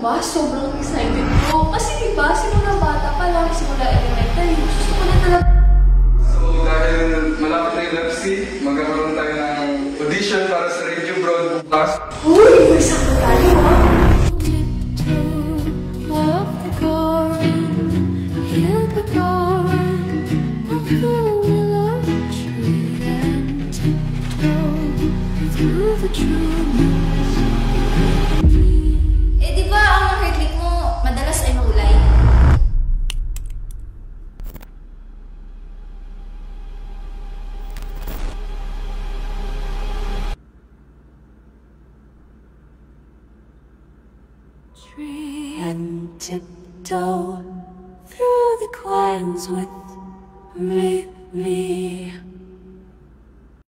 ba? Sobrang excited ko. Kasi diba, simula bata pa lang, simula elementary, gusto ko na talaga. So, dahil malapit na yung LFC, magkakaroon tayo ng audition para sa Radio Broad bukas. Uy, may sakto tayo, ha? Eh, di ba ang hair clip mo madalas ay maulay? And tiptoe through the clouds with me.